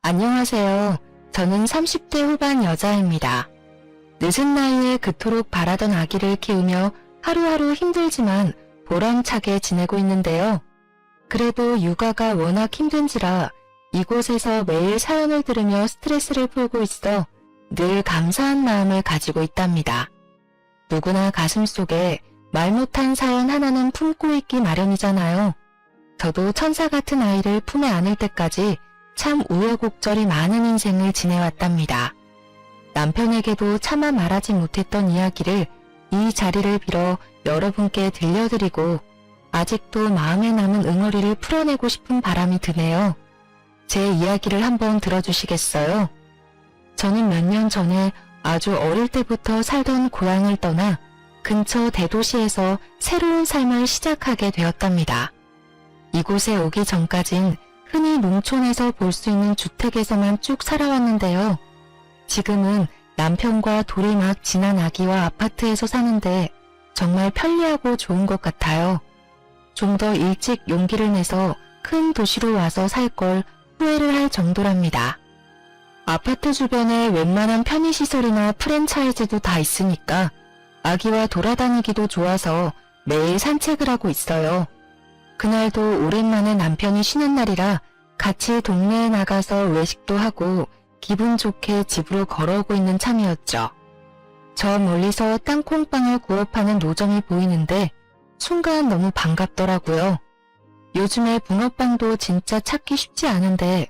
안녕하세요. 저는 30대 후반 여자입니다. 늦은 나이에 그토록 바라던 아기를 키우며 하루하루 힘들지만 보람차게 지내고 있는데요. 그래도 육아가 워낙 힘든지라 이곳에서 매일 사연을 들으며 스트레스를 풀고 있어 늘 감사한 마음을 가지고 있답니다. 누구나 가슴속에 말 못한 사연 하나는 품고 있기 마련이잖아요. 저도 천사 같은 아이를 품에 안을 때까지 참 우여곡절이 많은 인생을 지내왔답니다. 남편에게도 차마 말하지 못했던 이야기를 이 자리를 빌어 여러분께 들려드리고 아직도 마음에 남은 응어리를 풀어내고 싶은 바람이 드네요. 제 이야기를 한번 들어주시겠어요? 저는 몇 년 전에 아주 어릴 때부터 살던 고향을 떠나 근처 대도시에서 새로운 삶을 시작하게 되었답니다. 이곳에 오기 전까진 흔히 농촌에서 볼 수 있는 주택에서만 쭉 살아왔는데요. 지금은 남편과 돌이 막 지난 아기와 아파트에서 사는데 정말 편리하고 좋은 것 같아요. 좀 더 일찍 용기를 내서 큰 도시로 와서 살 걸 후회를 할 정도랍니다. 아파트 주변에 웬만한 편의시설이나 프랜차이즈도 다 있으니까 아기와 돌아다니기도 좋아서 매일 산책을 하고 있어요. 그날도 오랜만에 남편이 쉬는 날이라 같이 동네에 나가서 외식도 하고 기분 좋게 집으로 걸어오고 있는 참이었죠. 저 멀리서 땅콩빵을 구워 파는 노점이 보이는데 순간 너무 반갑더라고요. 요즘에 붕어빵도 진짜 찾기 쉽지 않은데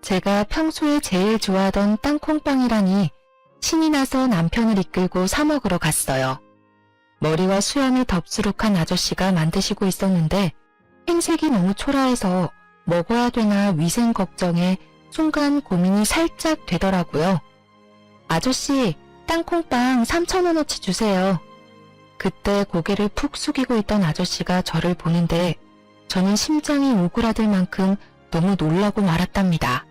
제가 평소에 제일 좋아하던 땅콩빵이라니 신이 나서 남편을 이끌고 사 먹으러 갔어요. 머리와 수염이 덥수룩한 아저씨가 만드시고 있었는데 행색이 너무 초라해서 먹어야 되나 위생 걱정에 순간 고민이 살짝 되더라고요. 아저씨, 땅콩빵 3,000원어치 주세요. 그때 고개를 푹 숙이고 있던 아저씨가 저를 보는데 저는 심장이 오그라들 만큼 너무 놀라고 말았답니다.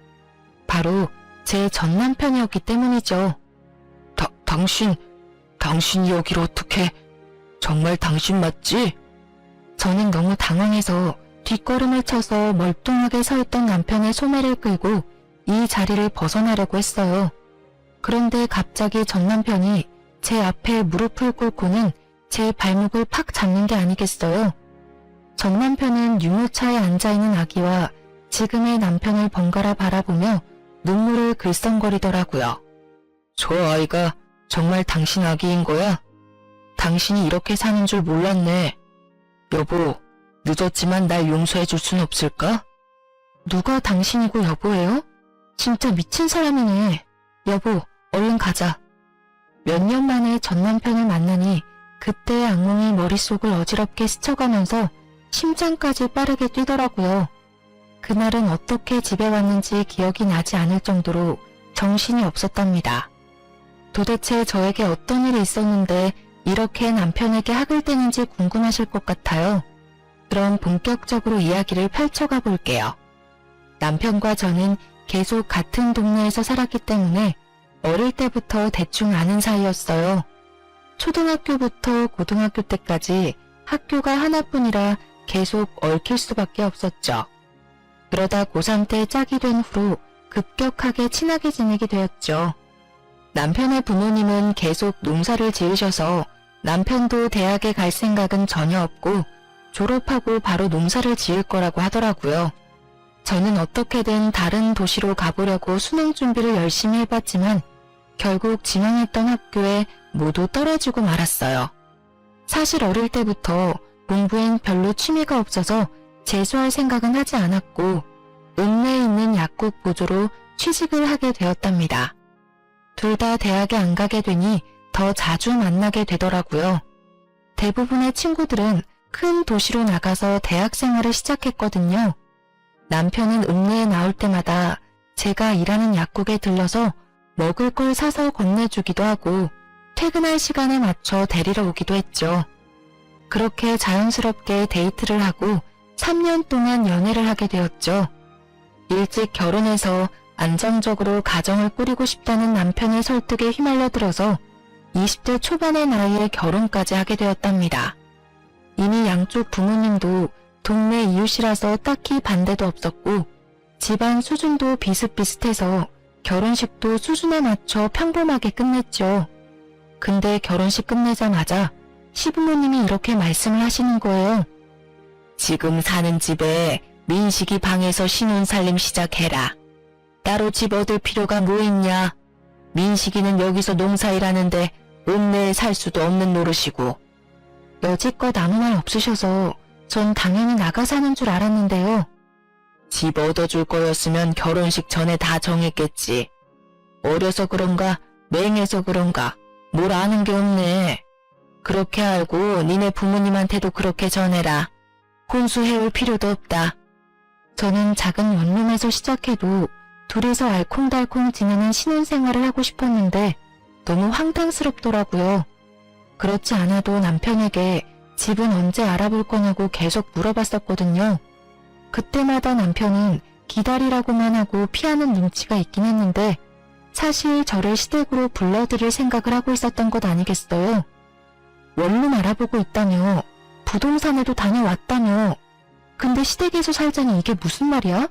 바로 제 전 남편이었기 때문이죠. 당신이 여기를 어떻게... 정말 당신 맞지? 저는 너무 당황해서 뒷걸음을 쳐서 멀뚱하게 서 있던 남편의 소매를 끌고 이 자리를 벗어나려고 했어요. 그런데 갑자기 전 남편이 제 앞에 무릎을 꿇고는 제 발목을 팍 잡는 게 아니겠어요. 전 남편은 유모차에 앉아있는 아기와 지금의 남편을 번갈아 바라보며 눈물을 글썽거리더라고요. 저 아이가 정말 당신 아기인 거야? 당신이 이렇게 사는 줄 몰랐네. 여보, 늦었지만 날 용서해 줄 순 없을까? 누가 당신이고 여보예요? 진짜 미친 사람이네. 여보, 얼른 가자. 몇 년 만에 전 남편을 만나니 그때의 악몽이 머릿속을 어지럽게 스쳐가면서 심장까지 빠르게 뛰더라고요. 그날은 어떻게 집에 왔는지 기억이 나지 않을 정도로 정신이 없었답니다. 도대체 저에게 어떤 일이 있었는데 이렇게 남편에게 학을 떼는지 궁금하실 것 같아요. 그럼 본격적으로 이야기를 펼쳐가 볼게요. 남편과 저는 계속 같은 동네에서 살았기 때문에 어릴 때부터 대충 아는 사이였어요. 초등학교부터 고등학교 때까지 학교가 하나뿐이라 계속 얽힐 수밖에 없었죠. 그러다 고3 때 짝이 된 후로 급격하게 친하게 지내게 되었죠. 남편의 부모님은 계속 농사를 지으셔서 남편도 대학에 갈 생각은 전혀 없고 졸업하고 바로 농사를 지을 거라고 하더라고요. 저는 어떻게든 다른 도시로 가보려고 수능 준비를 열심히 해봤지만 결국 지망했던 학교에 모두 떨어지고 말았어요. 사실 어릴 때부터 공부엔 별로 취미가 없어서 재수할 생각은 하지 않았고 읍내에 있는 약국 보조로 취직을 하게 되었답니다. 둘 다 대학에 안 가게 되니 더 자주 만나게 되더라고요. 대부분의 친구들은 큰 도시로 나가서 대학 생활을 시작했거든요. 남편은 읍내에 나올 때마다 제가 일하는 약국에 들러서 먹을 걸 사서 건네주기도 하고 퇴근할 시간에 맞춰 데리러 오기도 했죠. 그렇게 자연스럽게 데이트를 하고 3년 동안 연애를 하게 되었죠. 일찍 결혼해서 안정적으로 가정을 꾸리고 싶다는 남편의 설득에 휘말려 들어서 20대 초반의 나이에 결혼까지 하게 되었답니다. 이미 양쪽 부모님도 동네 이웃이라서 딱히 반대도 없었고 집안 수준도 비슷비슷해서 결혼식도 수준에 맞춰 평범하게 끝냈죠. 근데 결혼식 끝내자마자 시부모님이 이렇게 말씀을 하시는 거예요. 지금 사는 집에 민식이 방에서 신혼살림 시작해라. 따로 집 얻을 필요가 뭐 있냐. 민식이는 여기서 농사일하는데 읍내에 살 수도 없는 노릇이고. 여지껏 아무 말 없으셔서 전 당연히 나가 사는 줄 알았는데요. 집 얻어줄 거였으면 결혼식 전에 다 정했겠지. 어려서 그런가 맹해서 그런가 뭘 아는 게 없네. 그렇게 알고 니네 부모님한테도 그렇게 전해라. 혼수해올 필요도 없다. 저는 작은 원룸에서 시작해도 둘이서 알콩달콩 지내는 신혼생활을 하고 싶었는데 너무 황당스럽더라고요. 그렇지 않아도 남편에게 집은 언제 알아볼 거냐고 계속 물어봤었거든요. 그때마다 남편은 기다리라고만 하고 피하는 눈치가 있긴 했는데 사실 저를 시댁으로 불러들일 생각을 하고 있었던 것 아니겠어요? 원룸 알아보고 있다며, 부동산에도 다녀왔다며. 근데 시댁에서 살자니 이게 무슨 말이야?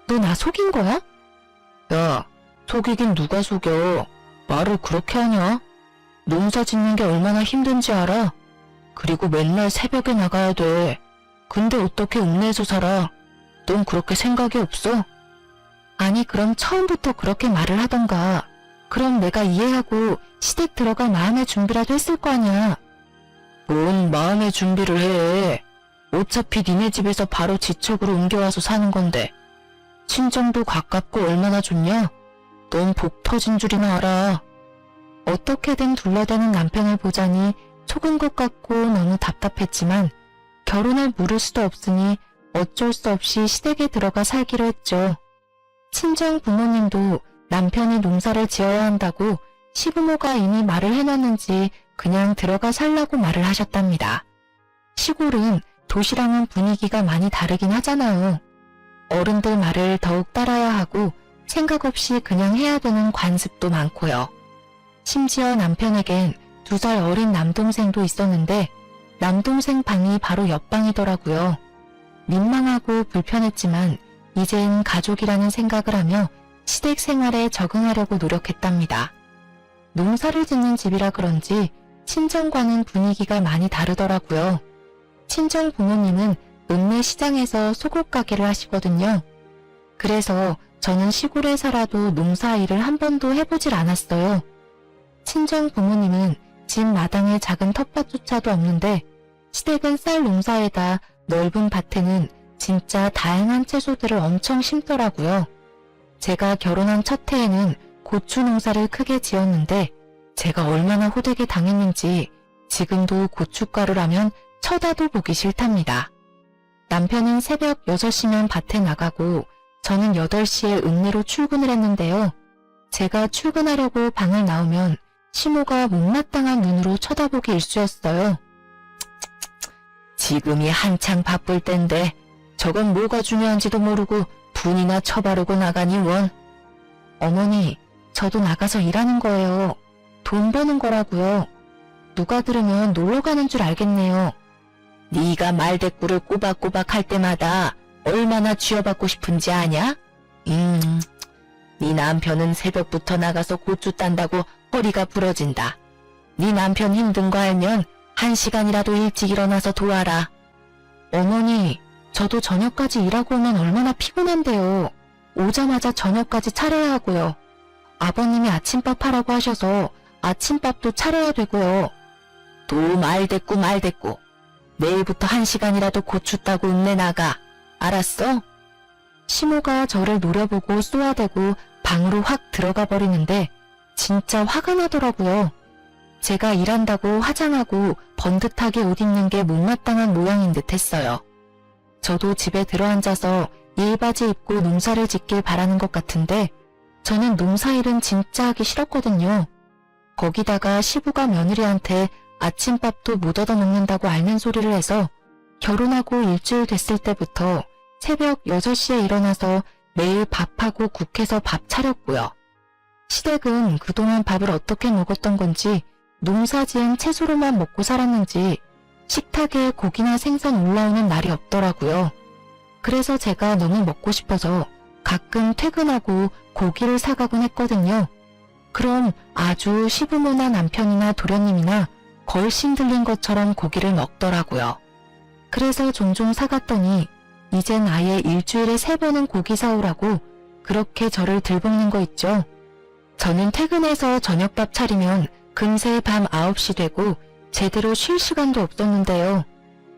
너 나 속인 거야? 야, 속이긴 누가 속여. 말을 그렇게 하냐? 농사 짓는 게 얼마나 힘든지 알아? 그리고 맨날 새벽에 나가야 돼. 근데 어떻게 읍내에서 살아? 넌 그렇게 생각이 없어? 아니 그럼 처음부터 그렇게 말을 하던가. 그럼 내가 이해하고 시댁 들어갈 마음의 준비라도 했을 거 아니야. 뭔 마음의 준비를 해. 어차피 니네 집에서 바로 지척으로 옮겨와서 사는 건데. 친정도 가깝고 얼마나 좋냐? 넌 복 터진 줄이나 알아. 어떻게든 둘러대는 남편을 보자니 속은 것 같고 너무 답답했지만 결혼을 물을 수도 없으니 어쩔 수 없이 시댁에 들어가 살기로 했죠. 친정 부모님도 남편이 농사를 지어야 한다고 시부모가 이미 말을 해놨는지 그냥 들어가 살라고 말을 하셨답니다. 시골은 도시랑은 분위기가 많이 다르긴 하잖아요. 어른들 말을 더욱 따라야 하고 생각 없이 그냥 해야 되는 관습도 많고요. 심지어 남편에겐 2살 어린 남동생도 있었는데 남동생 방이 바로 옆방이더라고요. 민망하고 불편했지만 이젠 가족이라는 생각을 하며 시댁 생활에 적응하려고 노력했답니다. 농사를 짓는 집이라 그런지 친정과는 분위기가 많이 다르더라고요. 친정 부모님은 읍내 시장에서 속옷 가게를 하시거든요. 그래서 저는 시골에 살아도 농사 일을 한 번도 해보질 않았어요. 친정 부모님은 집 마당에 작은 텃밭조차도 없는데 시댁은 쌀 농사에다 넓은 밭에는 진짜 다양한 채소들을 엄청 심더라고요. 제가 결혼한 첫 해에는 고추 농사를 크게 지었는데 제가 얼마나 호되게 당했는지 지금도 고춧가루라면 쳐다도 보기 싫답니다. 남편은 새벽 6시면 밭에 나가고 저는 8시에 읍내로 출근을 했는데요. 제가 출근하려고 방을 나오면 시모가 못마땅한 눈으로 쳐다보기 일쑤였어요. 지금이 한창 바쁠 땐데 저건 뭐가 중요한지도 모르고 분이나 쳐바르고 나가니 원. 어머니, 저도 나가서 일하는 거예요. 돈 버는 거라고요. 누가 들으면 놀러 가는 줄 알겠네요. 네가 말대꾸를 꼬박꼬박 할 때마다 얼마나 쥐어받고 싶은지 아냐? 네 남편은 새벽부터 나가서 고추 딴다고 허리가 부러진다. 네 남편 힘든 거 알면 1시간이라도 일찍 일어나서 도와라. 어머니, 저도 저녁까지 일하고 오면 얼마나 피곤한데요. 오자마자 저녁까지 차려야 하고요. 아버님이 아침밥 하라고 하셔서 아침밥도 차려야 되고요. 또 말대꾸. 내일부터 1시간이라도 고추 따고 읍내 나가. 알았어? 시모가 저를 노려보고 쏘아대고 방으로 확 들어가 버리는데 진짜 화가 나더라고요. 제가 일한다고 화장하고 번듯하게 옷 입는 게 못마땅한 모양인 듯 했어요. 저도 집에 들어앉아서 일바지 입고 농사를 짓길 바라는 것 같은데 저는 농사일은 진짜 하기 싫었거든요. 거기다가 시부가 며느리한테 아침밥도 못 얻어먹는다고 앓는 소리를 해서 결혼하고 일주일 됐을 때부터 새벽 6시에 일어나서 매일 밥하고 국해서 밥 차렸고요. 시댁은 그동안 밥을 어떻게 먹었던 건지 농사지은 채소로만 먹고 살았는지 식탁에 고기나 생선 올라오는 날이 없더라고요. 그래서 제가 너무 먹고 싶어서 가끔 퇴근하고 고기를 사가곤 했거든요. 그럼 아주 시부모나 남편이나 도련님이나 걸신 들린 것처럼 고기를 먹더라고요. 그래서 종종 사갔더니 이젠 아예 일주일에 3번은 고기 사오라고 그렇게 저를 들볶는 거 있죠. 저는 퇴근해서 저녁밥 차리면 금세 밤 9시 되고 제대로 쉴 시간도 없었는데요.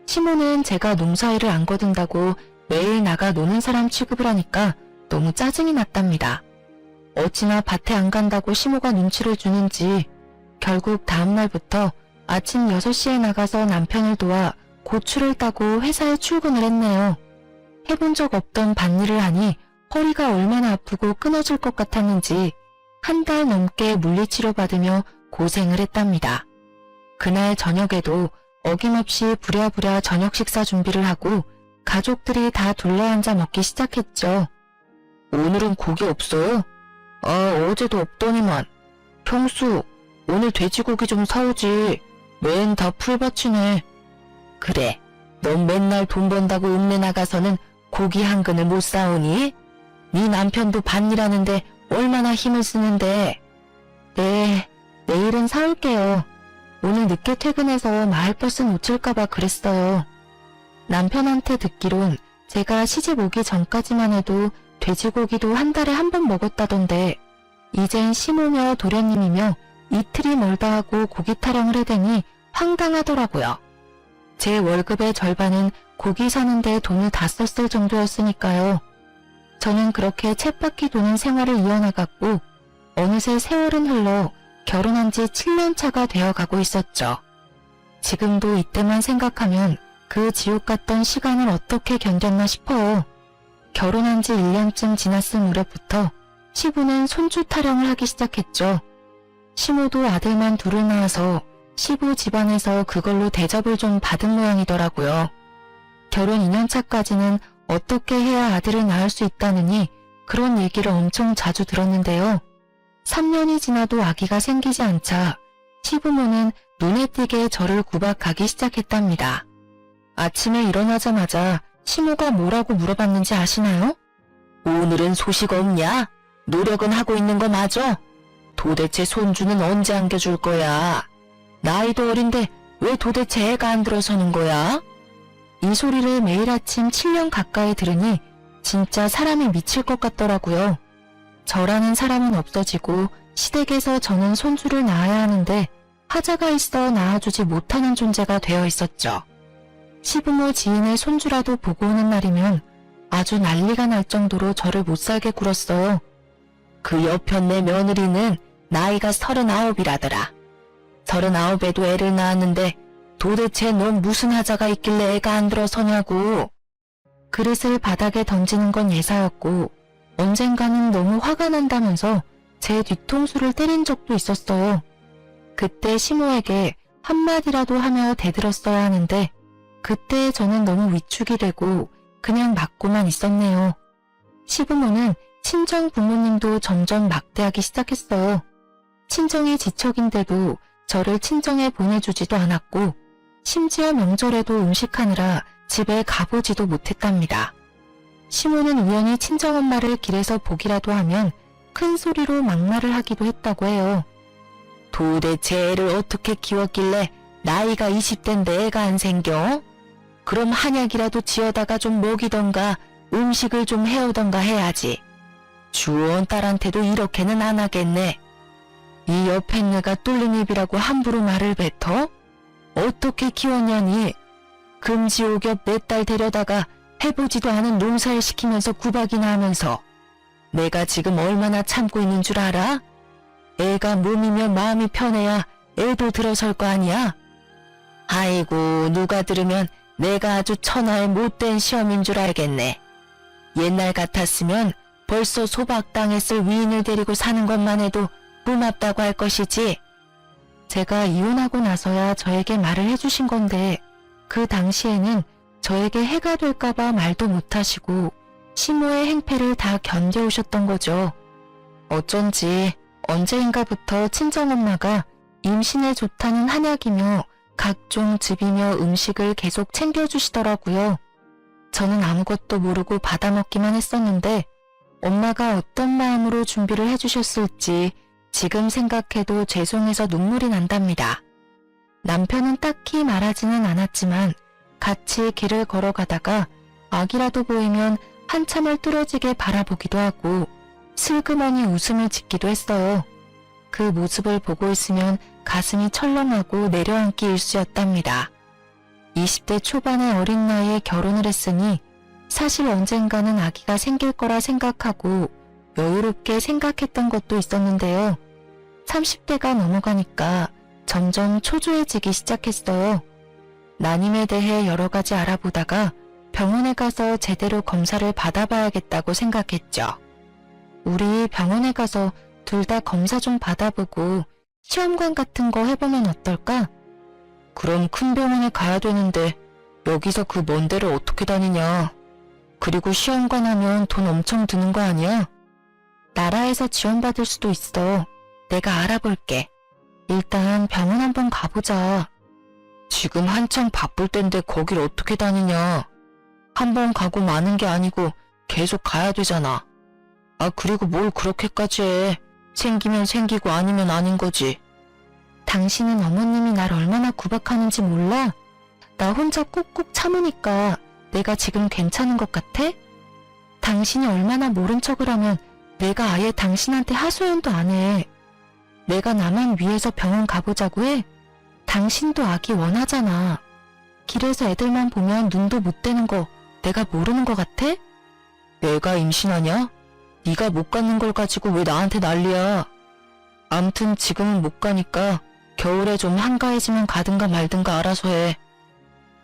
시모는 제가 농사일을 안 거둔다고 매일 나가 노는 사람 취급을 하니까 너무 짜증이 났답니다. 어찌나 밭에 안 간다고 시모가 눈치를 주는지 결국 다음날부터 아침 6시에 나가서 남편을 도와 고추를 따고 회사에 출근을 했네요. 해본 적 없던 밭일을 하니 허리가 얼마나 아프고 끊어질 것 같았는지 1달 넘게 물리치료 받으며 고생을 했답니다. 그날 저녁에도 어김없이 부랴부랴 저녁 식사 준비를 하고 가족들이 다 둘러앉아 먹기 시작했죠. 오늘은 고기 없어요? 어제도 없더니만. 평수, 오늘 돼지고기 좀 사오지. 맨 다 풀밭이네. 그래, 넌 맨날 돈 번다고 읍내 나가서는 고기 한 근을 못 사오니? 네 남편도 밭일하는데 얼마나 힘을 쓰는데. 네, 내일은 사올게요. 오늘 늦게 퇴근해서 마을버스 놓칠까봐 그랬어요. 남편한테 듣기론 제가 시집 오기 전까지만 해도 돼지고기도 1달에 1번 먹었다던데 이젠 시모며 도련님이며 이틀이 멀다 하고 고기 타령을 해대니 황당하더라고요. 제 월급의 절반은 고기 사는데 돈을 다 썼을 정도였으니까요. 저는 그렇게 쳇바퀴 도는 생활을 이어나갔고 어느새 세월은 흘러 결혼한 지 7년 차가 되어가고 있었죠. 지금도 이때만 생각하면 그 지옥 같던 시간을 어떻게 견뎠나 싶어요. 결혼한 지 1년쯤 지났을 무렵부터 시부는 손주 타령을 하기 시작했죠. 시모도 아들만 둘을 낳아서 시부 집안에서 그걸로 대접을 좀 받은 모양이더라고요. 결혼 2년차까지는 어떻게 해야 아들을 낳을 수 있다느니 그런 얘기를 엄청 자주 들었는데요. 3년이 지나도 아기가 생기지 않자 시부모는 눈에 띄게 저를 구박하기 시작했답니다. 아침에 일어나자마자 시모가 뭐라고 물어봤는지 아시나요? 오늘은 소식 없냐? 노력은 하고 있는 거 맞아? 도대체 손주는 언제 안겨줄 거야? 나이도 어린데 왜 도대체 애가 안 들어서는 거야? 이 소리를 매일 아침 7년 가까이 들으니 진짜 사람이 미칠 것 같더라고요. 저라는 사람은 없어지고 시댁에서 저는 손주를 낳아야 하는데 하자가 있어 낳아주지 못하는 존재가 되어 있었죠. 시부모 지인의 손주라도 보고 오는 날이면 아주 난리가 날 정도로 저를 못살게 굴었어요. 그 옆편네 며느리는 나이가 39이라더라. 39에도 애를 낳았는데 도대체 넌 무슨 하자가 있길래 애가 안 들어서냐고. 그릇을 바닥에 던지는 건 예사였고 언젠가는 너무 화가 난다면서 제 뒤통수를 때린 적도 있었어요. 그때 시모에게 한마디라도 하며 대들었어야 하는데 그때 저는 너무 위축이 되고 그냥 맞고만 있었네요. 시부모는 친정 부모님도 점점 막대하기 시작했어요. 친정이 지척인데도 저를 친정에 보내주지도 않았고 심지어 명절에도 음식하느라 집에 가보지도 못했답니다. 시모는 우연히 친정엄마를 길에서 보기라도 하면 큰 소리로 막말을 하기도 했다고 해요. 도대체 애를 어떻게 키웠길래 나이가 20대인데 애가 안 생겨? 그럼 한약이라도 지어다가 좀 먹이던가 음식을 좀 해오던가 해야지. 주원 딸한테도 이렇게는 안 하겠네. 이 옆에 내가 뚫린 입이라고 함부로 말을 뱉어? 어떻게 키웠냐니? 금지옥엽 4달 데려다가 해보지도 않은 농사를 시키면서 구박이나 하면서 내가 지금 얼마나 참고 있는 줄 알아? 애가 몸이면 마음이 편해야 애도 들어설 거 아니야? 아이고 누가 들으면 내가 아주 천하의 못된 시험인 줄 알겠네. 옛날 같았으면 벌써 소박당했을 위인을 데리고 사는 것만 해도 고맙다고 할 것이지. 제가 이혼하고 나서야 저에게 말을 해주신 건데 그 당시에는 저에게 해가 될까봐 말도 못하시고 시모의 행패를 다 견뎌오셨던 거죠. 어쩐지 언제인가부터 친정엄마가 임신에 좋다는 한약이며 각종 즙이며 음식을 계속 챙겨주시더라고요. 저는 아무것도 모르고 받아먹기만 했었는데 엄마가 어떤 마음으로 준비를 해주셨을지 지금 생각해도 죄송해서 눈물이 난답니다. 남편은 딱히 말하지는 않았지만 같이 길을 걸어가다가 아기라도 보이면 한참을 뚫어지게 바라보기도 하고 슬그머니 웃음을 짓기도 했어요. 그 모습을 보고 있으면 가슴이 철렁하고 내려앉기 일쑤였답니다. 20대 초반의 어린 나이에 결혼을 했으니 사실 언젠가는 아기가 생길 거라 생각하고 여유롭게 생각했던 것도 있었는데요. 30대가 넘어가니까 점점 초조해지기 시작했어요. 난임에 대해 여러 가지 알아보다가 병원에 가서 제대로 검사를 받아봐야겠다고 생각했죠. 우리 병원에 가서 둘 다 검사 좀 받아보고 시험관 같은 거 해보면 어떨까? 그럼 큰 병원에 가야 되는데 여기서 그 먼 데를 어떻게 다니냐? 그리고 시험관 하면 돈 엄청 드는 거 아니야? 나라에서 지원받을 수도 있어. 내가 알아볼게. 일단 병원 한번 가보자. 지금 한창 바쁠 땐데 거길 어떻게 다니냐? 한번 가고 마는 게 아니고 계속 가야 되잖아. 아, 그리고 뭘 그렇게까지 해. 생기면 생기고 아니면 아닌 거지. 당신은 어머님이 날 얼마나 구박하는지 몰라? 나 혼자 꾹꾹 참으니까 내가 지금 괜찮은 것 같아? 당신이 얼마나 모른 척을 하면 내가 아예 당신한테 하소연도 안 해. 내가 나만 위해서 병원 가보자고 해? 당신도 아기 원하잖아. 길에서 애들만 보면 눈도 못 떼는 거 내가 모르는 것 같아? 내가 임신하냐? 네가 못 갖는 걸 가지고 왜 나한테 난리야? 암튼 지금은 못 가니까 겨울에 좀 한가해지면 가든가 말든가 알아서 해.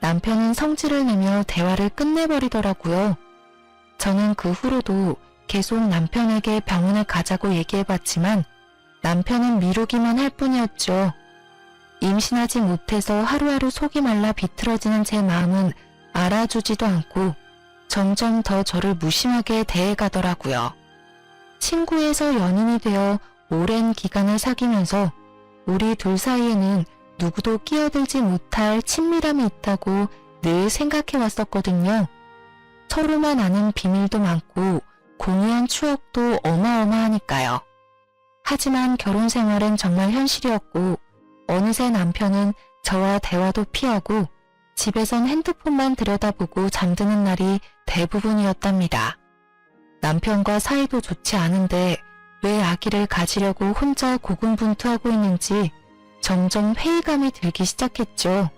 남편은 성질을 내며 대화를 끝내버리더라고요. 저는 그 후로도 계속 남편에게 병원에 가자고 얘기해봤지만 남편은 미루기만 할 뿐이었죠. 임신하지 못해서 하루하루 속이 말라 비틀어지는 제 마음은 알아주지도 않고 점점 더 저를 무심하게 대해가더라고요. 친구에서 연인이 되어 오랜 기간을 사귀면서 우리 둘 사이에는 누구도 끼어들지 못할 친밀함이 있다고 늘 생각해 왔었거든요. 서로만 아는 비밀도 많고 공유한 추억도 어마어마하니까요. 하지만 결혼 생활은 정말 현실이었고 어느새 남편은 저와 대화도 피하고 집에선 핸드폰만 들여다보고 잠드는 날이 대부분이었답니다. 남편과 사이도 좋지 않은데 왜 아기를 가지려고 혼자 고군분투하고 있는지 점점 회의감이 들기 시작했죠.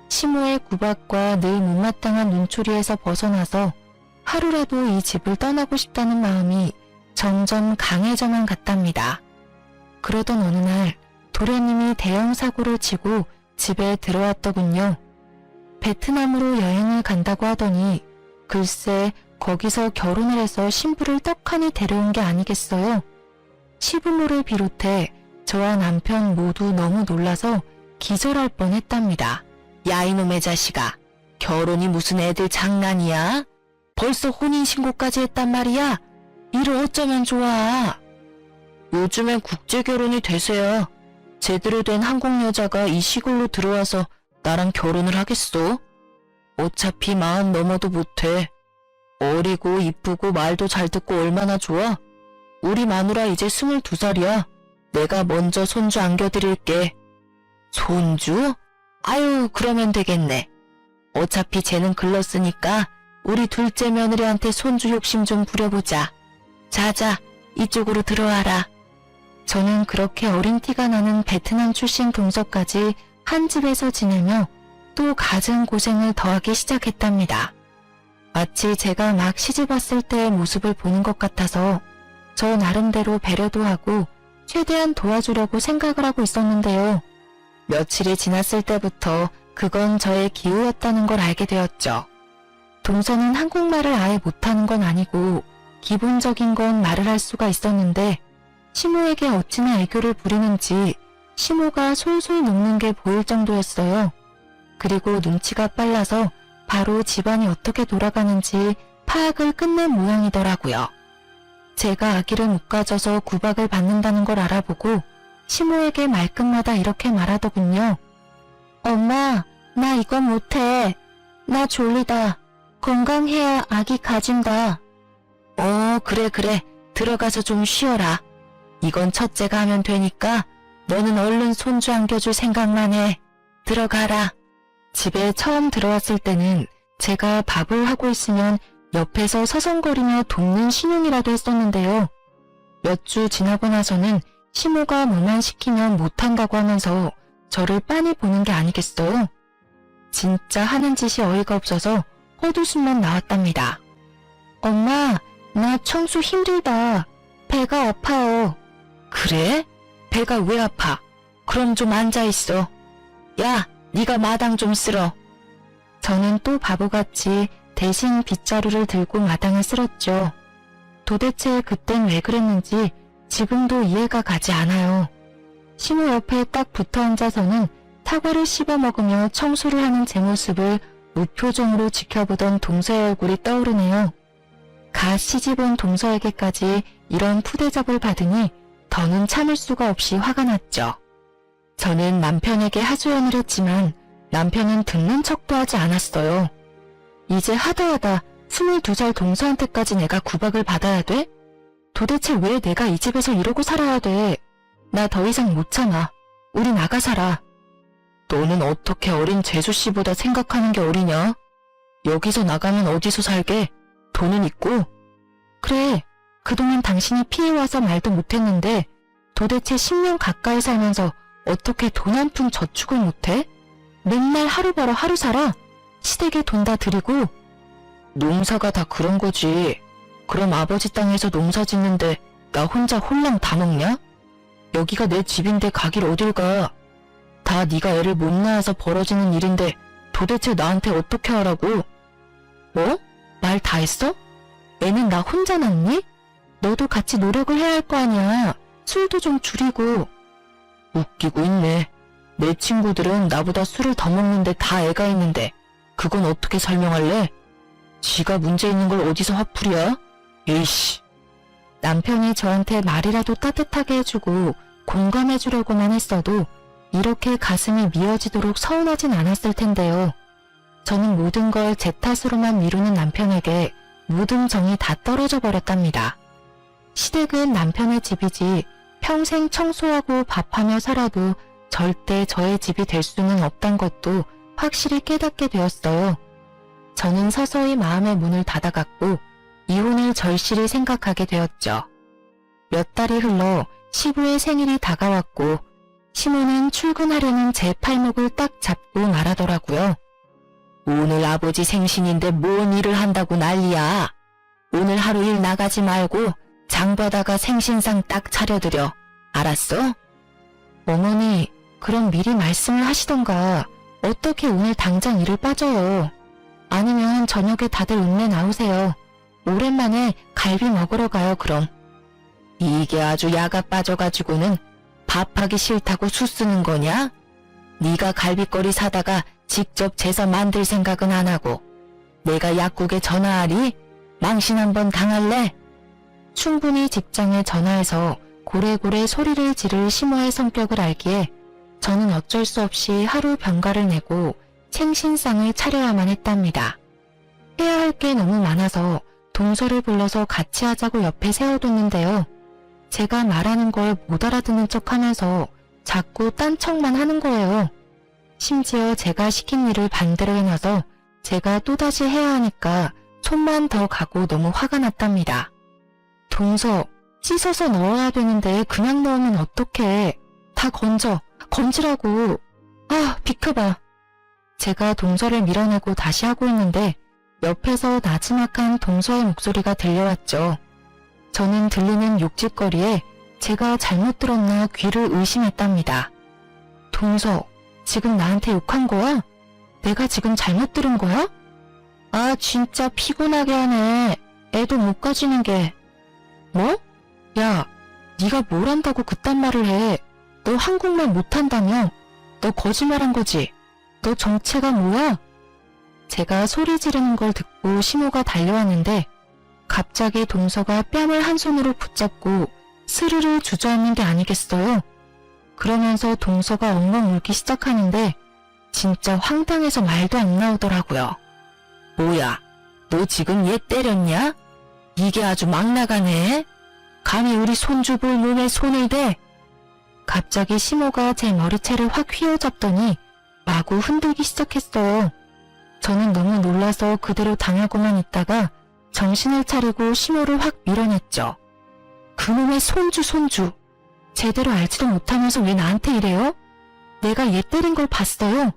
시모의 구박과 늘 못마땅한 눈초리에서 벗어나서 하루라도 이 집을 떠나고 싶다는 마음이 점점 강해져만 갔답니다. 그러던 어느 날 도련님이 대형 사고를 치고 집에 들어왔더군요. 베트남으로 여행을 간다고 하더니 글쎄 거기서 결혼을 해서 신부를 떡하니 데려온 게 아니겠어요. 시부모를 비롯해 저와 남편 모두 너무 놀라서 기절할 뻔했답니다. 야 이놈의 자식아, 결혼이 무슨 애들 장난이야? 벌써 혼인신고까지 했단 말이야? 이를 어쩌면 좋아. 요즘엔 국제결혼이 대세야. 제대로 된 한국 여자가 이 시골로 들어와서 나랑 결혼을 하겠어? 어차피 40 넘어도 못해. 어리고 이쁘고 말도 잘 듣고 얼마나 좋아? 우리 마누라 이제 22살이야. 내가 먼저 손주 안겨드릴게. 손주? 아유, 그러면 되겠네. 어차피 쟤는 글렀으니까 우리 둘째 며느리한테 손주 욕심 좀 부려보자. 자자, 이쪽으로 들어와라. 저는 그렇게 어린 티가 나는 베트남 출신 동서까지 한 집에서 지내며 또 갖은 고생을 더하기 시작했답니다. 마치 제가 막 시집왔을 때의 모습을 보는 것 같아서 저 나름대로 배려도 하고 최대한 도와주려고 생각을 하고 있었는데요. 며칠이 지났을 때부터 그건 저의 기우였다는 걸 알게 되었죠. 동서는 한국말을 아예 못하는 건 아니고 기본적인 건 말을 할 수가 있었는데 시모에게 어찌나 애교를 부리는지 시모가 솔솔 녹는 게 보일 정도였어요. 그리고 눈치가 빨라서 바로 집안이 어떻게 돌아가는지 파악을 끝낸 모양이더라고요. 제가 아기를 못 가져서 구박을 받는다는 걸 알아보고 시모에게 말끝마다 이렇게 말하더군요. 엄마, 나 이건 못해. 나 졸리다. 건강해야 아기 가진다. 그래. 들어가서 좀 쉬어라. 이건 첫째가 하면 되니까 너는 얼른 손주 안겨줄 생각만 해. 들어가라. 집에 처음 들어왔을 때는 제가 밥을 하고 있으면 옆에서 서성거리며 돕는 신용이라도 했었는데요. 몇 주 지나고 나서는 시모가 뭐만 시키면 못한다고 하면서 저를 빤히 보는 게 아니겠어요. 진짜 하는 짓이 어이가 없어서 헛웃음만 나왔답니다. 엄마, 나 청소 힘들다. 배가 아파요. 그래? 배가 왜 아파? 그럼 좀 앉아있어. 야, 네가 마당 좀 쓸어. 저는 또 바보같이 대신 빗자루를 들고 마당을 쓸었죠. 도대체 그땐 왜 그랬는지 지금도 이해가 가지 않아요. 시모 옆에 딱 붙어 앉아서는 사과를 씹어 먹으며 청소를 하는 제 모습을 무표정으로 지켜보던 동서의 얼굴이 떠오르네요. 갓 시집온 동서에게까지 이런 푸대접을 받으니 더는 참을 수가 없이 화가 났죠. 저는 남편에게 하소연을 했지만 남편은 듣는 척도 하지 않았어요. 이제 하다하다 22살 동서한테까지 내가 구박을 받아야 돼? 도대체 왜 내가 이 집에서 이러고 살아야 돼? 나 더 이상 못 참아. 우리 나가 살아. 너는 어떻게 어린 재수씨보다 생각하는 게 어리냐? 여기서 나가면 어디서 살게? 돈은 있고? 그래, 그동안 당신이 피해와서 말도 못했는데 도대체 10년 가까이 살면서 어떻게 돈 한 푼 저축을 못해? 맨날 하루 벌어 하루 살아? 시댁에 돈 다 들이고? 농사가 다 그런 거지. 그럼 아버지 땅에서 농사 짓는데 나 혼자 홀랑 다 먹냐? 여기가 내 집인데 가길 어딜 가? 다 네가 애를 못 낳아서 벌어지는 일인데 도대체 나한테 어떻게 하라고? 뭐? 말 다 했어? 애는 나 혼자 낳니? 너도 같이 노력을 해야 할 거 아니야. 술도 좀 줄이고. 웃기고 있네. 내 친구들은 나보다 술을 더 먹는데 다 애가 있는데 그건 어떻게 설명할래? 지가 문제 있는 걸 어디서 화풀이야? 에이씨. 남편이 저한테 말이라도 따뜻하게 해주고 공감해주려고만 했어도 이렇게 가슴이 미어지도록 서운하진 않았을 텐데요. 저는 모든 걸 제 탓으로만 미루는 남편에게 모든 정이 다 떨어져 버렸답니다. 시댁은 남편의 집이지 평생 청소하고 밥하며 살아도 절대 저의 집이 될 수는 없단 것도 확실히 깨닫게 되었어요. 저는 서서히 마음의 문을 닫아갔고 이혼을 절실히 생각하게 되었죠. 몇 달이 흘러 시부의 생일이 다가왔고 시모는 출근하려는 제 팔목을 딱 잡고 말하더라고요. 오늘 아버지 생신인데 뭔 일을 한다고 난리야. 오늘 하루 일 나가지 말고 장봐다가 생신상 딱 차려드려. 알았어? 어머니, 그럼 미리 말씀을 하시던가. 어떻게 오늘 당장 일을 빠져요. 아니면 저녁에 다들 읍내 나오세요. 오랜만에 갈비 먹으러 가요 그럼. 이게 아주 야가 빠져가지고는 밥하기 싫다고 수쓰는 거냐? 네가 갈비거리 사다가 직접 재서 만들 생각은 안 하고 내가 약국에 전화하리? 망신 한번 당할래? 충분히 직장에 전화해서 고래고래 소리를 지를 시모의 성격을 알기에 저는 어쩔 수 없이 하루 병가를 내고 생신상을 차려야만 했답니다. 해야 할 게 너무 많아서 동서를 불러서 같이 하자고 옆에 세워뒀는데요. 제가 말하는 걸 못 알아듣는 척하면서 자꾸 딴 척만 하는 거예요. 심지어 제가 시킨 일을 반대로 해놔서 제가 또다시 해야 하니까 손만 더 가고 너무 화가 났답니다. 동서, 씻어서 넣어야 되는데 그냥 넣으면 어떡해. 다 건지라고. 아, 비켜봐. 제가 동서를 밀어내고 다시 하고 있는데 옆에서 나지막한 동서의 목소리가 들려왔죠. 저는 들리는 욕짓거리에 제가 잘못 들었나 귀를 의심했답니다. 동서, 지금 나한테 욕한 거야? 내가 지금 잘못 들은 거야? 아, 진짜 피곤하게 하네. 애도 못 가지는 게. 뭐? 야, 네가 뭘 한다고 그딴 말을 해. 너 한국말 못한다며? 너 거짓말한 거지? 너 정체가 뭐야? 제가 소리 지르는 걸 듣고 시모가 달려왔는데 갑자기 동서가 뺨을 한 손으로 붙잡고 스르르 주저앉는 게 아니겠어요? 그러면서 동서가 엉엉 울기 시작하는데 진짜 황당해서 말도 안 나오더라고요. 뭐야, 너 지금 얘 때렸냐? 이게 아주 막 나가네. 감히 우리 손주볼 몸에 손을 대. 갑자기 시모가 제 머리채를 확 휘어잡더니 마구 흔들기 시작했어요. 저는 너무 놀라서 그대로 당하고만 있다가 정신을 차리고 시모를 확 밀어냈죠. 그놈의 손주. 제대로 알지도 못하면서 왜 나한테 이래요? 내가 얘 때린 걸 봤어요.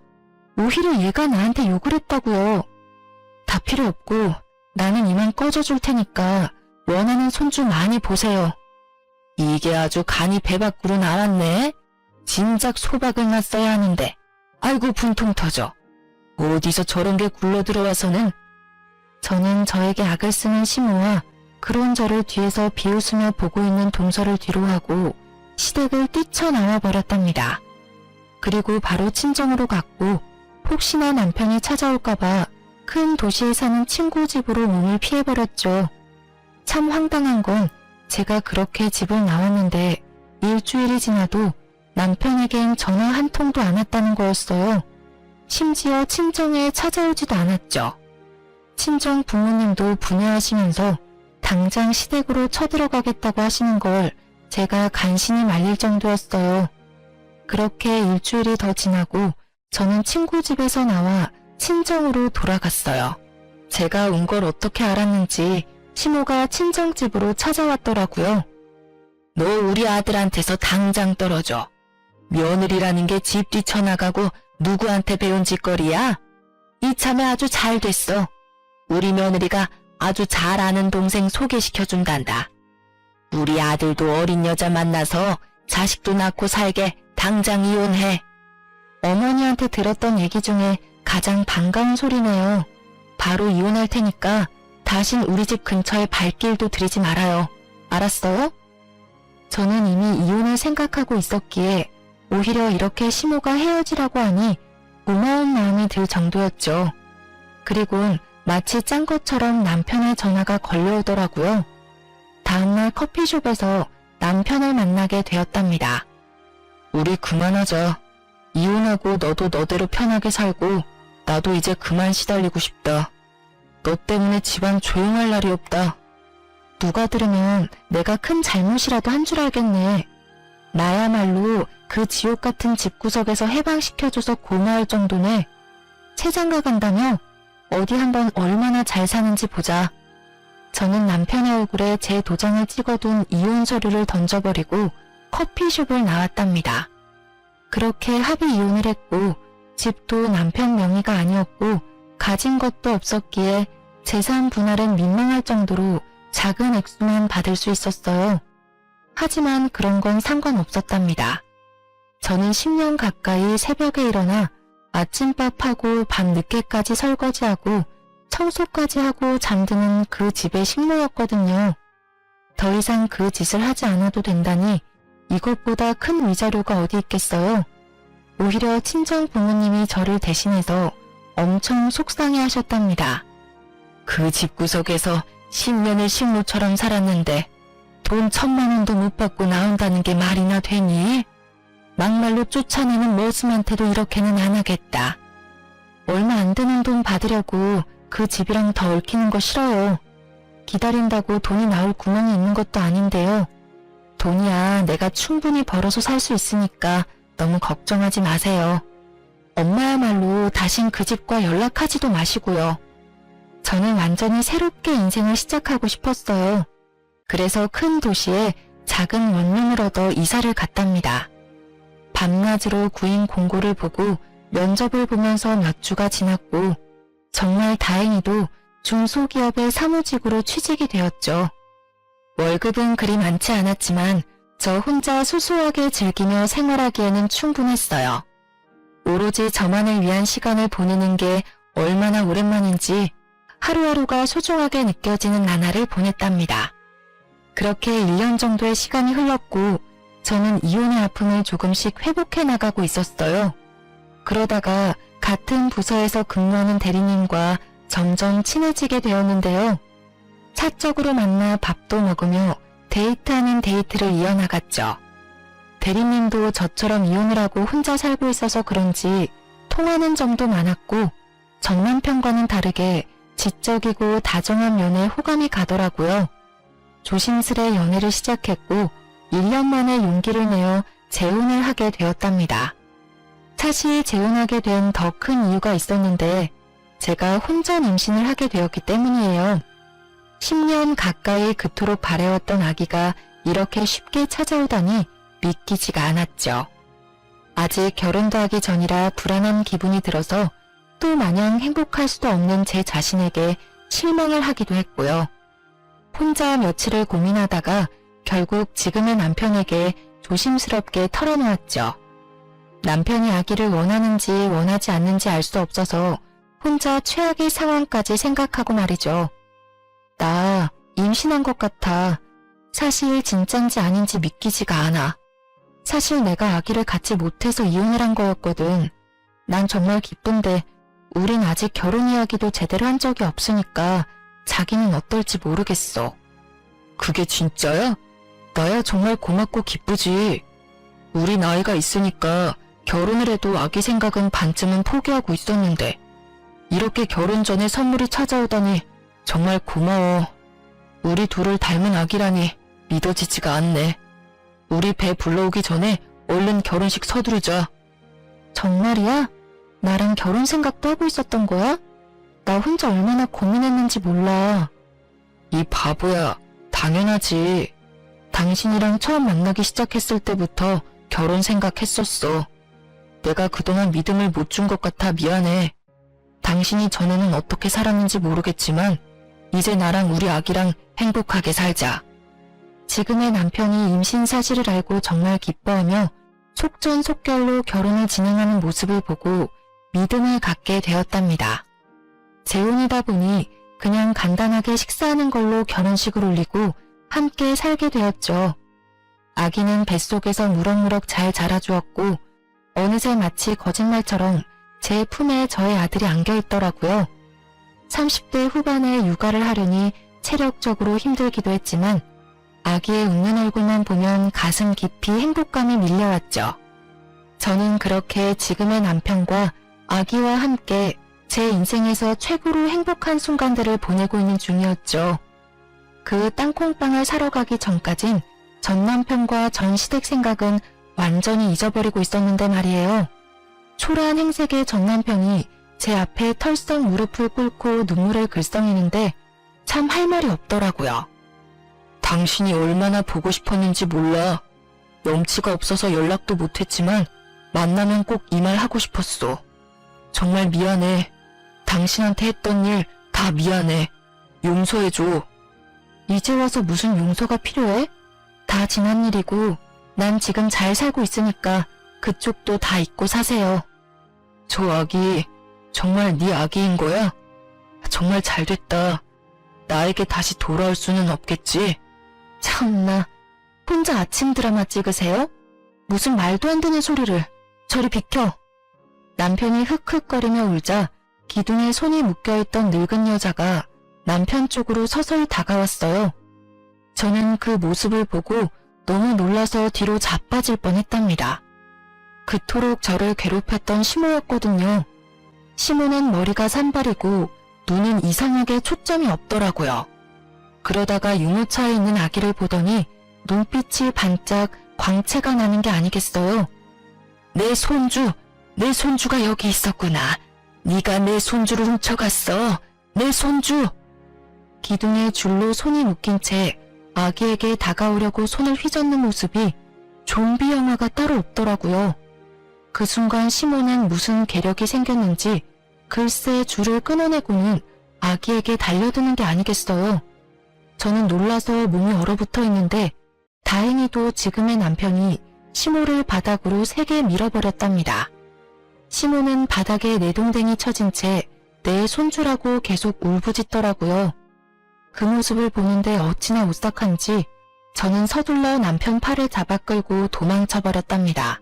오히려 얘가 나한테 욕을 했다고요. 다 필요 없고 나는 이만 꺼져줄 테니까 원하는 손주 많이 보세요. 이게 아주 간이 배 밖으로 나왔네. 진작 소박을 놨어야 하는데. 아이고 분통 터져. 어디서 저런 게 굴러 들어와서는. 저는 저에게 악을 쓰는 시모와 그런 저를 뒤에서 비웃으며 보고 있는 동서를 뒤로 하고 시댁을 뛰쳐나와 버렸답니다. 그리고 바로 친정으로 갔고 혹시나 남편이 찾아올까봐 큰 도시에 사는 친구 집으로 몸을 피해버렸죠. 참 황당한 건 제가 그렇게 집을 나왔는데 일주일이 지나도 남편에겐 전화 한 통도 안 왔다는 거였어요. 심지어 친정에 찾아오지도 않았죠. 친정 부모님도 분해하시면서 당장 시댁으로 쳐들어가겠다고 하시는 걸 제가 간신히 말릴 정도였어요. 그렇게 일주일이 더 지나고 저는 친구 집에서 나와 친정으로 돌아갔어요. 제가 온 걸 어떻게 알았는지 시모가 친정집으로 찾아왔더라고요. 너 우리 아들한테서 당장 떨어져. 며느리라는 게 집 뛰쳐나가고 누구한테 배운 짓거리야? 이참에 아주 잘 됐어. 우리 며느리가 아주 잘 아는 동생 소개시켜준단다. 우리 아들도 어린 여자 만나서 자식도 낳고 살게 당장 이혼해. 어머니한테 들었던 얘기 중에 가장 반가운 소리네요. 바로 이혼할 테니까 다신 우리 집 근처에 발길도 들이지 말아요. 알았어요? 저는 이미 이혼을 생각하고 있었기에 오히려 이렇게 시모가 헤어지라고 하니 고마운 마음이 들 정도였죠. 그리곤 마치 짠 것처럼 남편의 전화가 걸려오더라고요. 다음날 커피숍에서 남편을 만나게 되었답니다. 우리 그만하자. 이혼하고 너도 너대로 편하게 살고 나도 이제 그만 시달리고 싶다. 너 때문에 집안 조용할 날이 없다. 누가 들으면 내가 큰 잘못이라도 한 줄 알겠네. 나야말로 그 지옥 같은 집구석에서 해방시켜줘서 고마울 정도네. 채장가 간다며? 어디 한번 얼마나 잘 사는지 보자. 저는 남편의 얼굴에 제 도장을 찍어둔 이혼 서류를 던져버리고 커피숍을 나왔답니다. 그렇게 합의 이혼을 했고 집도 남편 명의가 아니었고 가진 것도 없었기에 재산 분할은 민망할 정도로 작은 액수만 받을 수 있었어요. 하지만 그런 건 상관없었답니다. 저는 10년 가까이 새벽에 일어나 아침밥하고 밤 늦게까지 설거지하고 청소까지 하고 잠드는 그 집의 식모였거든요. 더 이상 그 짓을 하지 않아도 된다니 이것보다 큰 위자료가 어디 있겠어요. 오히려 친정 부모님이 저를 대신해서 엄청 속상해 하셨답니다. 그 집구석에서 10년을 식모처럼 살았는데 돈 1,000만 원도 못 받고 나온다는 게 말이나 되니? 막말로 쫓아내는 머슴한테도 이렇게는 안 하겠다. 얼마 안 되는 돈 받으려고 그 집이랑 더 얽히는 거 싫어요. 기다린다고 돈이 나올 구멍이 있는 것도 아닌데요. 돈이야 내가 충분히 벌어서 살 수 있으니까 너무 걱정하지 마세요. 엄마야말로 다신 그 집과 연락하지도 마시고요. 저는 완전히 새롭게 인생을 시작하고 싶었어요. 그래서 큰 도시에 작은 원룸을 얻어 이사를 갔답니다. 밤낮으로 구인 공고를 보고 면접을 보면서 몇 주가 지났고 정말 다행히도 중소기업의 사무직으로 취직이 되었죠. 월급은 그리 많지 않았지만 저 혼자 소소하게 즐기며 생활하기에는 충분했어요. 오로지 저만을 위한 시간을 보내는 게 얼마나 오랜만인지 하루하루가 소중하게 느껴지는 나날을 보냈답니다. 그렇게 1년 정도의 시간이 흘렀고 저는 이혼의 아픔을 조금씩 회복해 나가고 있었어요. 그러다가 같은 부서에서 근무하는 대리님과 점점 친해지게 되었는데요. 사적으로 만나 밥도 먹으며 데이트하는 데이트를 이어나갔죠. 대리님도 저처럼 이혼을 하고 혼자 살고 있어서 그런지 통하는 점도 많았고 정 남편과는 다르게 지적이고 다정한 면에 호감이 가더라고요. 조심스레 연애를 시작했고 1년 만에 용기를 내어 재혼을 하게 되었답니다. 사실 재혼하게 된 더 큰 이유가 있었는데 제가 혼전 임신을 하게 되었기 때문이에요. 10년 가까이 그토록 바래왔던 아기가 이렇게 쉽게 찾아오다니 믿기지가 않았죠. 아직 결혼도 하기 전이라 불안한 기분이 들어서 또 마냥 행복할 수도 없는 제 자신에게 실망을 하기도 했고요. 혼자 며칠을 고민하다가 결국 지금의 남편에게 조심스럽게 털어놓았죠. 남편이 아기를 원하는지 원하지 않는지 알 수 없어서 혼자 최악의 상황까지 생각하고 말이죠. 나 임신한 것 같아. 사실 진짠지 아닌지 믿기지가 않아. 사실 내가 아기를 갖지 못해서 이혼을 한 거였거든. 난 정말 기쁜데 우린 아직 결혼 이야기도 제대로 한 적이 없으니까 자기는 어떨지 모르겠어. 그게 진짜야? 나야 정말 고맙고 기쁘지. 우리 나이가 있으니까 결혼을 해도 아기 생각은 반쯤은 포기하고 있었는데 이렇게 결혼 전에 선물이 찾아오다니 정말 고마워. 우리 둘을 닮은 아기라니 믿어지지가 않네. 우리 배 불러오기 전에 얼른 결혼식 서두르자. 정말이야? 나랑 결혼 생각도 하고 있었던 거야? 나 혼자 얼마나 고민했는지 몰라. 이 바보야, 당연하지. 당신이랑 처음 만나기 시작했을 때부터 결혼 생각했었어. 내가 그동안 믿음을 못 준 것 같아 미안해. 당신이 전에는 어떻게 살았는지 모르겠지만 이제 나랑 우리 아기랑 행복하게 살자. 지금의 남편이 임신 사실을 알고 정말 기뻐하며 속전속결로 결혼을 진행하는 모습을 보고 믿음을 갖게 되었답니다. 재혼이다 보니 그냥 간단하게 식사하는 걸로 결혼식을 올리고 함께 살게 되었죠. 아기는 뱃속에서 무럭무럭 잘 자라주었고 어느새 마치 거짓말처럼 제 품에 저의 아들이 안겨있더라고요. 30대 후반에 육아를 하려니 체력적으로 힘들기도 했지만 아기의 웃는 얼굴만 보면 가슴 깊이 행복감이 밀려왔죠. 저는 그렇게 지금의 남편과 아기와 함께 제 인생에서 최고로 행복한 순간들을 보내고 있는 중이었죠. 그 땅콩빵을 사러 가기 전까진 전 남편과 전 시댁 생각은 완전히 잊어버리고 있었는데 말이에요. 초라한 행색의 전 남편이 제 앞에 털썩 무릎을 꿇고 눈물을 글썽이는데 참 할 말이 없더라고요. 당신이 얼마나 보고 싶었는지 몰라. 염치가 없어서 연락도 못했지만 만나면 꼭 이 말 하고 싶었어. 정말 미안해. 당신한테 했던 일 다 미안해. 용서해줘. 이제 와서 무슨 용서가 필요해? 다 지난 일이고 난 지금 잘 살고 있으니까 그쪽도 다 잊고 사세요. 저 아기 정말 네 아기인 거야? 정말 잘됐다. 나에게 다시 돌아올 수는 없겠지? 참나, 혼자 아침 드라마 찍으세요? 무슨 말도 안 되는 소리를. 저리 비켜. 남편이 흑흑거리며 울자 기둥에 손이 묶여있던 늙은 여자가 남편 쪽으로 서서히 다가왔어요. 저는 그 모습을 보고 너무 놀라서 뒤로 자빠질 뻔했답니다. 그토록 저를 괴롭혔던 시모였거든요. 시모는 머리가 산발이고 눈은 이상하게 초점이 없더라고요. 그러다가 유모차에 있는 아기를 보더니 눈빛이 반짝 광채가 나는 게 아니겠어요. 내 손주가 여기 있었구나. 네가 내 손주를 훔쳐갔어. 내 손주. 기둥에 줄로 손이 묶인 채 아기에게 다가오려고 손을 휘젓는 모습이 좀비 영화가 따로 없더라고요. 그 순간 시모는 무슨 괴력이 생겼는지 글쎄 줄을 끊어내고는 아기에게 달려드는 게 아니겠어요. 저는 놀라서 몸이 얼어붙어 있는데 다행히도 지금의 남편이 시모를 바닥으로 세게 밀어버렸답니다. 시모는 바닥에 내동댕이 쳐진 채 내 손주라고 계속 울부짖더라고요. 그 모습을 보는데 어찌나 오싹한지 저는 서둘러 남편 팔을 잡아 끌고 도망쳐버렸답니다.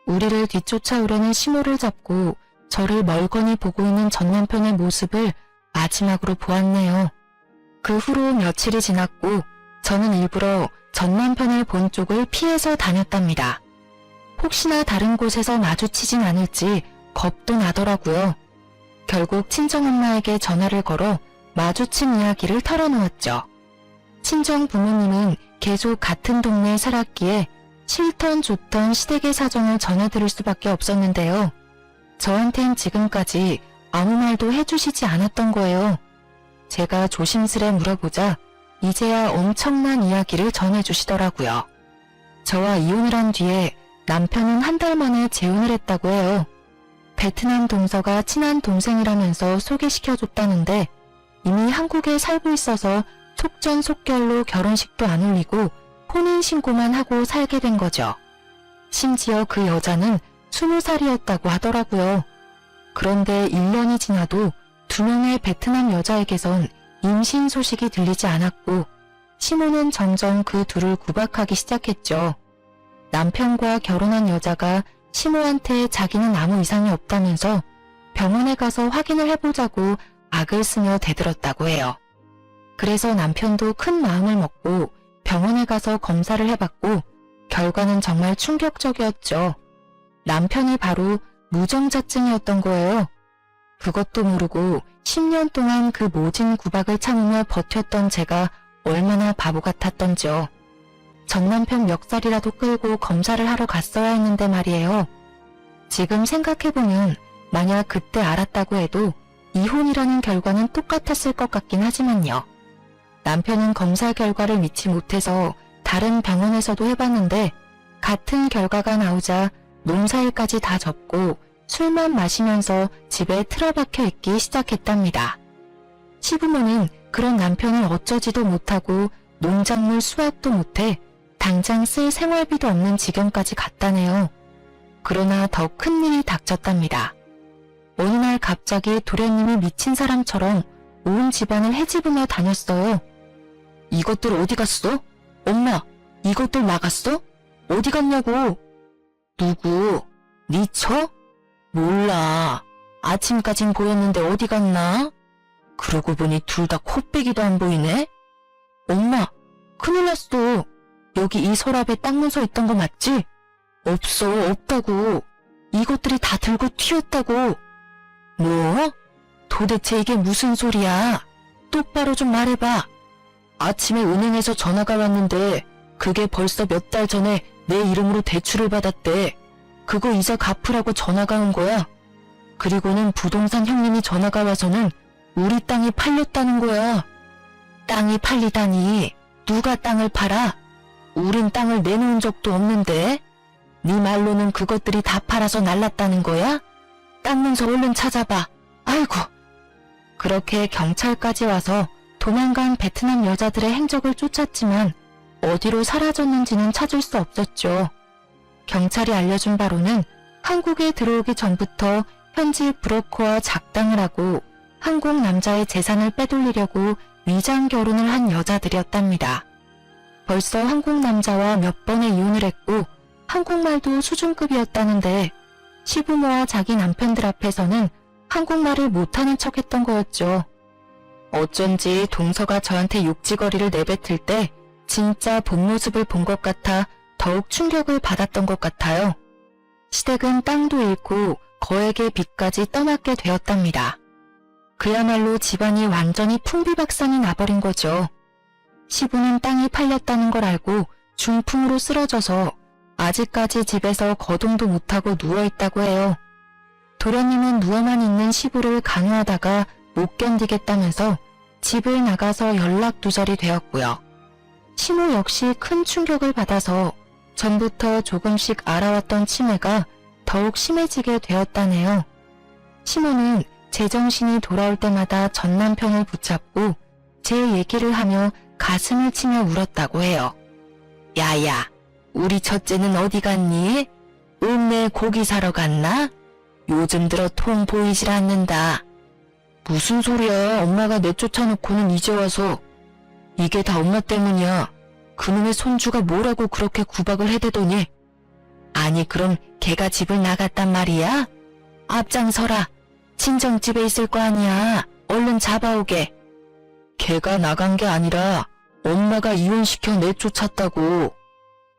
우리를 뒤쫓아오려는 시모를 잡고 저를 멀거니 보고 있는 전 남편의 모습을 마지막으로 보았네요. 그 후로 며칠이 지났고 저는 일부러 전 남편을 본 쪽을 피해서 다녔답니다. 혹시나 다른 곳에서 마주치진 않을지 겁도 나더라고요. 결국 친정엄마에게 전화를 걸어 마주친 이야기를 털어놓았죠. 친정 부모님은 계속 같은 동네에 살았기에 싫던 좋던 시댁의 사정을 전해들을 수밖에 없었는데요. 저한텐 지금까지 아무 말도 해주시지 않았던 거예요. 제가 조심스레 물어보자 이제야 엄청난 이야기를 전해주시더라고요. 저와 이혼을 한 뒤에 남편은 한 달 만에 재혼을 했다고 해요. 베트남 동서가 친한 동생이라면서 소개시켜줬다는데 이미 한국에 살고 있어서 속전속결로 결혼식도 안 올리고 혼인신고만 하고 살게 된 거죠. 심지어 그 여자는 20살이었다고 하더라고요. 그런데 1년이 지나도 2명의 베트남 여자에게선 임신 소식이 들리지 않았고 시모는 점점 그 둘을 구박하기 시작했죠. 남편과 결혼한 여자가 시모한테 자기는 아무 이상이 없다면서 병원에 가서 확인을 해보자고 악을 쓰며 대들었다고 해요. 그래서 남편도 큰 마음을 먹고 병원에 가서 검사를 해봤고 결과는 정말 충격적이었죠. 남편이 바로 무정자증이었던 거예요. 그것도 모르고 10년 동안 그 모진 구박을 참으며 버텼던 제가 얼마나 바보 같았던지요. 전 남편 멱살이라도 끌고 검사를 하러 갔어야 했는데 말이에요. 지금 생각해보면 만약 그때 알았다고 해도 이혼이라는 결과는 똑같았을 것 같긴 하지만요. 남편은 검사 결과를 믿지 못해서 다른 병원에서도 해봤는데 같은 결과가 나오자 농사일까지 다 접고 술만 마시면서 집에 틀어박혀 있기 시작했답니다. 시부모는 그런 남편을 어쩌지도 못하고 농작물 수확도 못해 당장 쓸 생활비도 없는 지경까지 갔다네요. 그러나 더 큰 일이 닥쳤답니다. 어느 날 갑자기 도련님이 미친 사람처럼 온 집안을 헤집으며 다녔어요. 이것들 어디 갔어? 엄마, 이것들 나갔어? 어디 갔냐고? 누구? 네 처? 몰라. 아침까진 보였는데 어디 갔나? 그러고 보니 둘 다 코빼기도 안 보이네? 엄마, 큰일 났어. 여기 이 서랍에 땅 문서 있던 거 맞지? 없어, 없다고. 이것들이 다 들고 튀었다고. 뭐? 도대체 이게 무슨 소리야? 똑바로 좀 말해봐. 아침에 은행에서 전화가 왔는데 그게 벌써 몇 달 전에 내 이름으로 대출을 받았대. 그거 이자 갚으라고 전화가 온 거야. 그리고는 부동산 형님이 전화가 와서는 우리 땅이 팔렸다는 거야. 땅이 팔리다니 누가 땅을 팔아? 우린 땅을 내놓은 적도 없는데. 네 말로는 그것들이 다 팔아서 날랐다는 거야? 땅 문서 얼른 찾아봐. 아이고. 그렇게 경찰까지 와서 도망간 베트남 여자들의 행적을 쫓았지만 어디로 사라졌는지는 찾을 수 없었죠. 경찰이 알려준 바로는 한국에 들어오기 전부터 현지 브로커와 작당을 하고 한국 남자의 재산을 빼돌리려고 위장 결혼을 한 여자들이었답니다. 벌써 한국 남자와 몇 번의 이혼을 했고 한국말도 수준급이었다는데 시부모와 자기 남편들 앞에서는 한국말을 못하는 척했던 거였죠. 어쩐지 동서가 저한테 욕지거리를 내뱉을 때 진짜 본 모습을 본 것 같아 더욱 충격을 받았던 것 같아요. 시댁은 땅도 잃고 거액의 빚까지 떠맡게 되었답니다. 그야말로 집안이 완전히 풍비박산이 나버린 거죠. 시부는 땅이 팔렸다는 걸 알고 중풍으로 쓰러져서 아직까지 집에서 거동도 못하고 누워있다고 해요. 도련님은 누워만 있는 시부를 강요하다가 못 견디겠다면서 집을 나가서 연락두절이 되었고요. 시모 역시 큰 충격을 받아서 전부터 조금씩 알아왔던 치매가 더욱 심해지게 되었다네요. 시모는 제정신이 돌아올 때마다 전 남편을 붙잡고 제 얘기를 하며 가슴을 치며 울었다고 해요. 야야, 우리 첫째는 어디 갔니? 읍내 고기 사러 갔나? 요즘 들어 통 보이질 않는다. 무슨 소리야. 엄마가 내쫓아놓고는 이제 와서. 이게 다 엄마 때문이야. 그놈의 손주가 뭐라고 그렇게 구박을 해대더니. 아니 그럼 걔가 집을 나갔단 말이야? 앞장서라. 친정집에 있을 거 아니야. 얼른 잡아오게. 걔가 나간 게 아니라 엄마가 이혼시켜 내쫓았다고.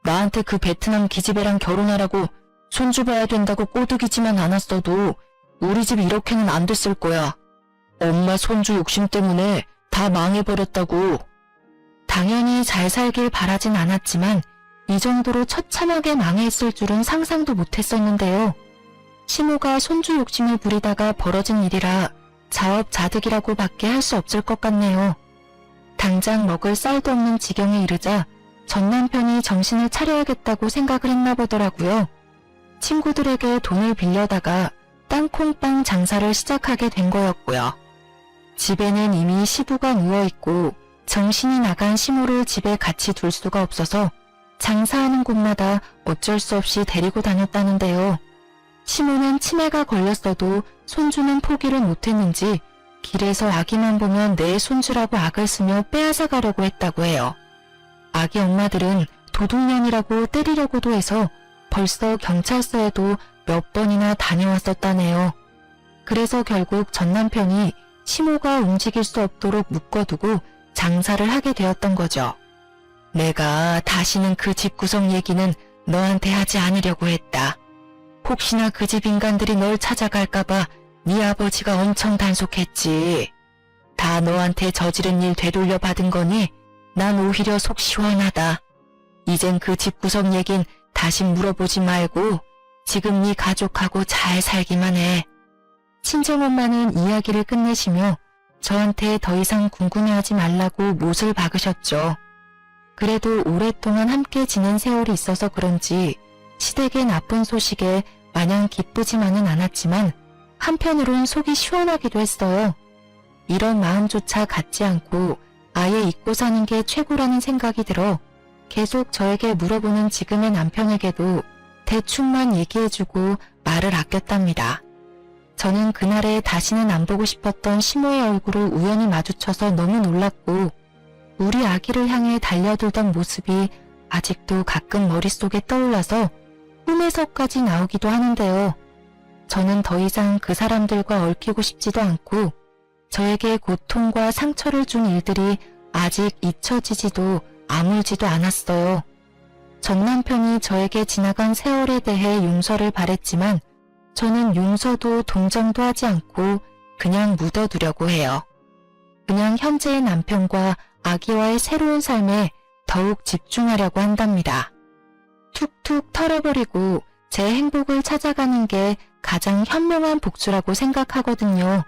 나한테 그 베트남 기집애랑 결혼하라고 손주 봐야 된다고 꼬드기지만 않았어도 우리 집 이렇게는 안 됐을 거야. 엄마 손주 욕심 때문에 다 망해버렸다고. 당연히 잘 살길 바라진 않았지만 이 정도로 처참하게 망했을 줄은 상상도 못했었는데요. 시모가 손주 욕심을 부리다가 벌어진 일이라 자업자득이라고 밖에 할 수 없을 것 같네요. 당장 먹을 쌀도 없는 지경에 이르자 전 남편이 정신을 차려야겠다고 생각을 했나 보더라고요. 친구들에게 돈을 빌려다가 땅콩빵 장사를 시작하게 된 거였고요. 집에는 이미 시부가 누워있고 정신이 나간 시모를 집에 같이 둘 수가 없어서 장사하는 곳마다 어쩔 수 없이 데리고 다녔다는데요. 시모는 치매가 걸렸어도 손주는 포기를 못했는지 길에서 아기만 보면 내 손주라고 악을 쓰며 빼앗아 가려고 했다고 해요. 아기 엄마들은 도둑년이라고 때리려고도 해서 벌써 경찰서에도 몇 번이나 다녀왔었다네요. 그래서 결국 전 남편이 시모가 움직일 수 없도록 묶어두고 장사를 하게 되었던 거죠. 내가 다시는 그 집구석 얘기는 너한테 하지 않으려고 했다. 혹시나 그 집 인간들이 널 찾아갈까봐 네 아버지가 엄청 단속했지. 다 너한테 저지른 일 되돌려 받은 거니 난 오히려 속 시원하다. 이젠 그 집구석 얘긴 다시 물어보지 말고 지금 네 가족하고 잘 살기만 해. 친정엄마는 이야기를 끝내시며 저한테 더 이상 궁금해하지 말라고 못을 박으셨죠. 그래도 오랫동안 함께 지낸 세월이 있어서 그런지 시댁의 나쁜 소식에 마냥 기쁘지만은 않았지만 한편으론 속이 시원하기도 했어요. 이런 마음조차 갖지 않고 아예 잊고 사는 게 최고라는 생각이 들어 계속 저에게 물어보는 지금의 남편에게도 대충만 얘기해주고 말을 아꼈답니다. 저는 그날에 다시는 안 보고 싶었던 시모의 얼굴을 우연히 마주쳐서 너무 놀랐고 우리 아기를 향해 달려들던 모습이 아직도 가끔 머릿속에 떠올라서 꿈에서까지 나오기도 하는데요. 저는 더 이상 그 사람들과 얽히고 싶지도 않고 저에게 고통과 상처를 준 일들이 아직 잊혀지지도 아물지도 않았어요. 전 남편이 저에게 지나간 세월에 대해 용서를 바랬지만 저는 용서도 동정도 하지 않고 그냥 묻어두려고 해요. 그냥 현재의 남편과 아기와의 새로운 삶에 더욱 집중하려고 한답니다. 툭툭 털어버리고 제 행복을 찾아가는 게 가장 현명한 복수라고 생각하거든요.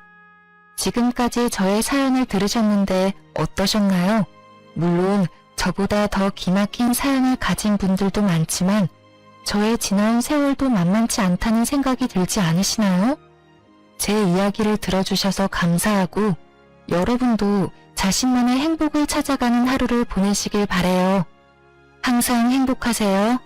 지금까지 저의 사연을 들으셨는데 어떠셨나요? 물론 저보다 더 기막힌 사연을 가진 분들도 많지만 저의 지나온 세월도 만만치 않다는 생각이 들지 않으시나요? 제 이야기를 들어주셔서 감사하고 여러분도 자신만의 행복을 찾아가는 하루를 보내시길 바래요. 항상 행복하세요.